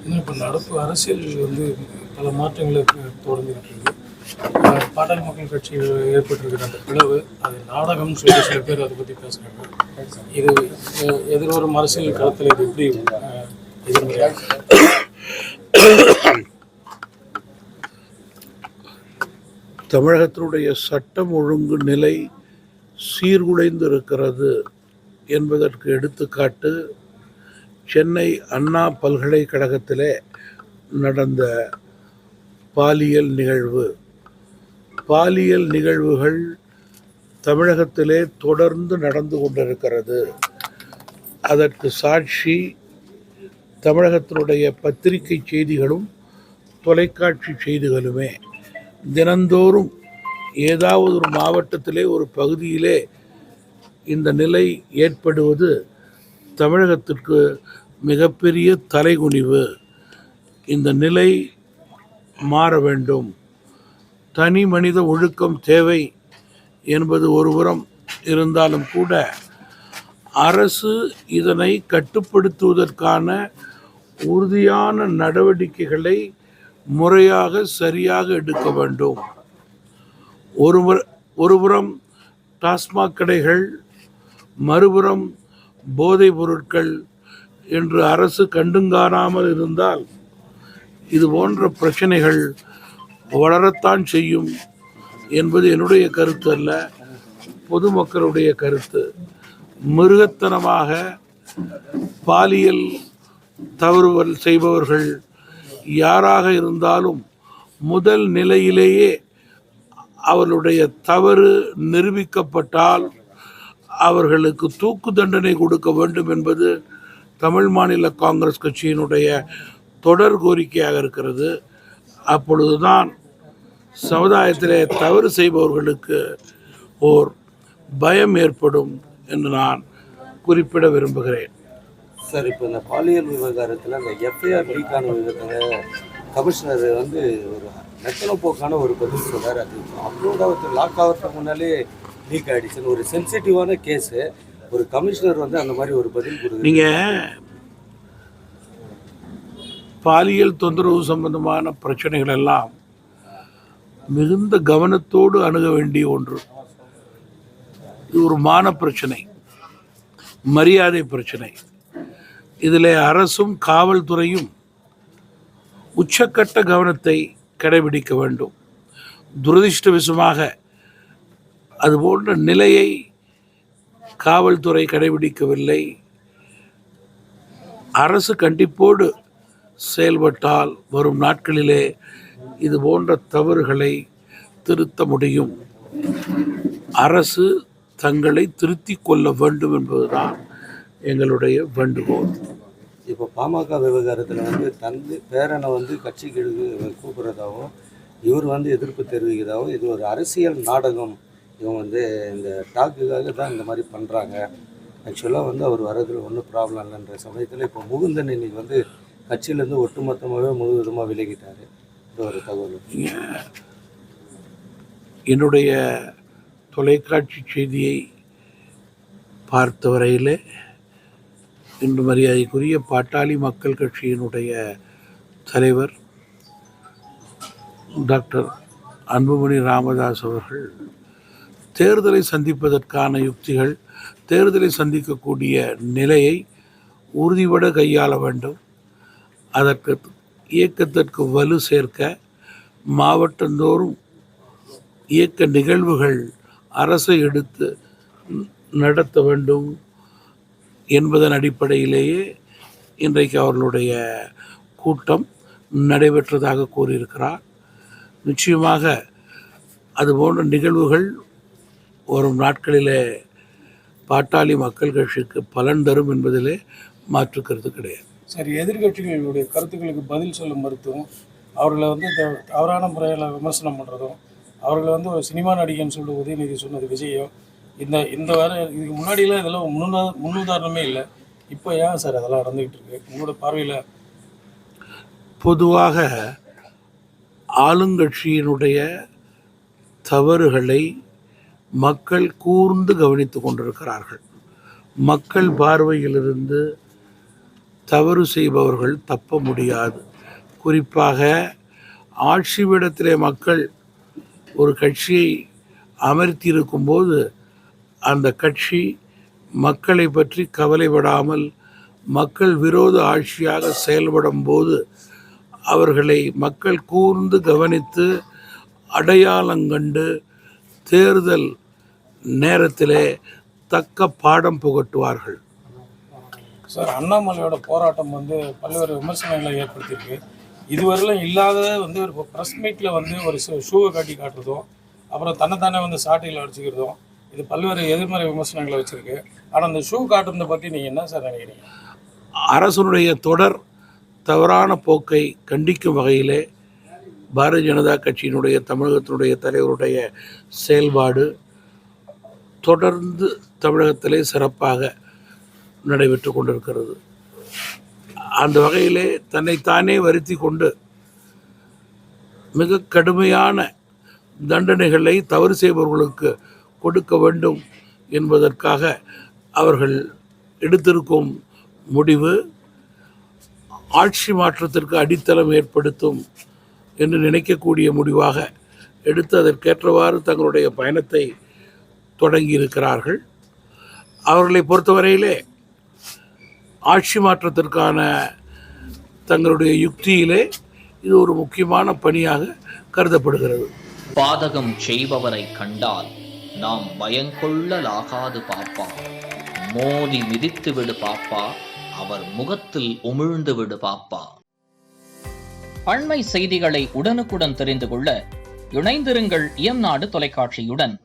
இன்னும் இப்போ நடப்பு அரசியல் வந்து பல மாற்றங்களை தொடர்ந்துகிட்டு இருக்கு. பாட்டாளி மக்கள் கட்சியில் ஏற்பட்டிருக்கிற அந்த பிளவு அது நாடகம்னு சொல்லி சில பேர் அதை பற்றி பேசுகிறாங்க. இது எதிர்வரும் அரசியல் களத்தில் இது எப்படி எதிர்மறையாக தமிழகத்தினுடைய சட்டம் ஒழுங்கு நிலை சீர்குலைந்து இருக்கிறது என்பதற்கு எடுத்துக்காட்டு சென்னை அண்ணா பல்கலைக்கழகத்திலே நடந்த பாலியல் நிகழ்வுகள் தமிழகத்திலே தொடர்ந்து நடந்து கொண்டிருக்கிறது. அதற்கு சாட்சி தமிழகத்தினுடைய பத்திரிகை செய்திகளும் தொலைக்காட்சி செய்திகளுமே. தினந்தோறும் ஏதாவது ஒரு மாவட்டத்திலே ஒரு பகுதியிலே இந்த நிலை ஏற்படுவது தமிழகத்திற்கு மிகப்பெரிய தலைகுனிவு. இந்த நிலை மாற வேண்டும். தனி மனித ஒழுக்கம் தேவை என்பது ஒருபுறம் இருந்தாலும் கூட அரசு இதனை கட்டுப்படுத்துவதற்கான உறுதியான நடவடிக்கைகளை முறையாக சரியாக எடுக்க வேண்டும். ஒருபுறம் டாஸ்மாக் கடைகள், மறுபுறம் போதைப் பொருட்கள் என்று அரசு கண்டுங்காணாமல் இருந்தால் இது போன்ற பிரச்சனைகள் வளரத்தான் செய்யும் என்பது என்னுடைய கருத்து அல்ல, பொதுமக்களுடைய கருத்து. மிருகத்தனமாக பாலியல் தவறுகள் செய்பவர்கள் யாராக இருந்தாலும் முதல் நிலையிலேயே அவர்களுடைய தவறு நிரூபிக்கப்பட்டால் அவர்களுக்கு தூக்கு தண்டனை கொடுக்க வேண்டும் என்பது தமிழ் மாநில காங்கிரஸ் கட்சியினுடைய தொடர் கோரிக்கையாக இருக்கிறது. அப்பொழுதுதான் சமுதாயத்திலே தவறு செய்பவர்களுக்கு ஓர் பயம் ஏற்படும் என்று நான் குறிப்பிட விரும்புகிறேன். சார், இப்போ இந்த பாலியல் விவகாரத்தில் அந்த எஃப்ஐஆர் லீக் ஆன விதத்தில் கமிஷனர் ஒரு நெத்தனப்போக்கான ஒரு பதில் சொல்கிறார். அது அப்லோட் லாக் ஆகிறதுக்கு முன்னாலே லீக் ஆகிடுச்சுன்னு ஒரு சென்சிட்டிவான கேஸு. ஒரு கமிஷனர் அந்த மாதிரி ஒரு பதில் கொடுக்குது. நீங்கள் பாலியல் தொந்தரவு சம்பந்தமான பிரச்சனைகள் எல்லாம் மிகுந்த கவனத்தோடு அணுக வேண்டிய ஒன்று. இது ஒரு மான பிரச்சனை, மரியாதை பிரச்சனை. இதில் அரசும் காவல்துறையும் உச்சக்கட்ட கவனத்தை கடைபிடிக்க வேண்டும். துரதிர்ஷ்டவசமாக அதுபோன்ற நிலையை காவல்துறை கடைபிடிக்கவில்லை. அரசு கண்டிப்போடு செயல்பட்டால் வரும் நாட்களிலே இது போன்ற தவறுகளை திருத்த முடியும். அரசு தங்களை திருத்திக் கொள்ள வேண்டும் என்பதுதான் எங்களுடைய வேண்டுகோள். இப்போ பாமக விவகாரத்தில் தந்தை பேரனை கட்சிக்கு கூப்பிட்றதாகவும் இவர் எதிர்ப்பு தெரிவிக்கிறதாகவும் இது ஒரு அரசியல் நாடகம். இவங்க இந்த டாக்குக்காக தான் இந்த மாதிரி பண்ணுறாங்க. ஆக்சுவலாக அவர் வர்றதுல ஒன்றும் ப்ராப்ளம் இல்லைன்ற சமயத்தில் இப்போ முகுந்தன் இன்னைக்கு கட்சியிலேருந்து ஒட்டுமொத்தமாகவே முழுவதுமாக விலகிட்டார். இது ஒரு தகவல். என்னுடைய தொலைக்காட்சி செய்தியை பார்த்த வரையிலே இன்று மரியாதைக்குரிய பாட்டாளி மக்கள் கட்சியினுடைய தலைவர் டாக்டர் அன்புமணி ராமதாஸ் அவர்கள் தேர்தலை சந்திப்பதற்கான யுக்திகள், தேர்தலை சந்திக்கக்கூடிய நிலையை உறுதிபட கையாள வேண்டும். அதற்கு இயக்கத்திற்கு வலு சேர்க்க மாவட்டந்தோறும் இயக்க நிகழ்வுகள் அரசை எடுத்து நடத்த வேண்டும் என்பதன் அடிப்படையிலேயே இன்றைக்கு அவர்களுடைய கூட்டம் நடைபெற்றதாக கூறியிருக்கிறார். நிச்சயமாக அதுபோன்ற நிகழ்வுகள் வரும் நாட்களிலே பாட்டாளி மக்கள் கட்சிக்கு பலன் தரும் என்பதிலே மாற்று கருத்து கிடையாது. சரி, எதிர்கட்சிகளுடைய கருத்துக்களுக்கு பதில் சொல்லும் மருத்துவம் அவர்களை தவறான முறையில் விமர்சனம் பண்ணுறதும், அவர்களை ஒரு சினிமா நடிகன்னு சொல்லி உதயநிதி சொன்னது விஜயம், இந்த வாரம் இதுக்கு முன்னாடியெல்லாம் இதெல்லாம் முன்னுதாரணமே இல்லை. இப்போ ஏன் சார் அதெல்லாம் நடந்துக்கிட்டு இருக்கு உங்களோட பார்வையில்? பொதுவாக ஆளுங்கட்சியினுடைய தவறுகளை மக்கள் கூர்ந்து கவனித்து கொண்டிருக்கிறார்கள். மக்கள் பார்வையிலிருந்து தவறு செய்பவர்கள் தப்ப முடியாது. குறிப்பாக ஆட்சிவிடத்திலே மக்கள் ஒரு கட்சியை அமர்த்தியிருக்கும்போது அந்த கட்சி மக்களை பற்றி கவலைப்படாமல் மக்கள் விரோத ஆட்சியாக செயல்படும் போது அவர்களை மக்கள் கூர்ந்து கவனித்து அடையாளங்கண்டு தேர்தல் நேரத்திலே தக்க பாடம் புகட்டுவார்கள். சார், அண்ணாமலையோட போராட்டம் வந்து பல்வேறு விமர்சனங்களை ஏற்படுத்தியிருக்கு. இதுவரையிலும் இல்லாத வந்து ஒரு ப்ரெஸ் மீட்டில் வந்து ஒரு ஷூவை காட்டுறதும் அப்புறம் தன்னைத்தானே வந்து சாட்டையில் அடிச்சுக்கிறதும் இது பல்வேறு எதிர்மறை விமர்சனங்களை வச்சுருக்கு. ஆனால் அந்த ஷூ காட்டுறதை பற்றி நீங்கள் என்ன சார் நினைக்கிறீங்க? அரசனுடைய தொடர் தவறான போக்கை கண்டிக்கும் வகையிலே பாரதிய ஜனதா கட்சியினுடைய தமிழகத்தினுடைய தலைவருடைய செயல்பாடு தொடர்ந்து தமிழகத்திலே சிறப்பாக நடைபெற்று கொண்டிருக்கிறது. அந்த வகையிலே தன்னைத்தானே வருத்தி கொண்டு மிக கடுமையான தண்டனைகளை தவறு செய்பவர்களுக்கு கொடுக்க வேண்டும் என்பதற்காக அவர்கள் எடுத்திருக்கும் முடிவு ஆட்சி மாற்றத்திற்கு அடித்தளம் ஏற்படுத்தும் என்று நினைக்கக்கூடிய முடிவாக எடுத்து அதற்கேற்றவாறு தங்களுடைய பயணத்தை தொடங்கியிருக்கிறார்கள். அவர்களை பொறுத்தவரையிலே ஆட்சி மாற்றத்திற்கான தங்களுடைய யுக்தியிலே இது ஒரு முக்கியமான பணியாக கருதப்படுகிறது. பாதகம் செய்பவரை கண்டால் நாம் பயங்கொள்ளலாகாது பாப்பா, மோதி மிதித்து விடு பாப்பா, அவர் முகத்தில் உமிழ்ந்து விடு பாப்பா. அண்மை செய்திகளை உடனுக்குடன் தெரிந்து கொள்ள இணைந்திருங்கள் இயம்நாடு தொலைக்காட்சியுடன்.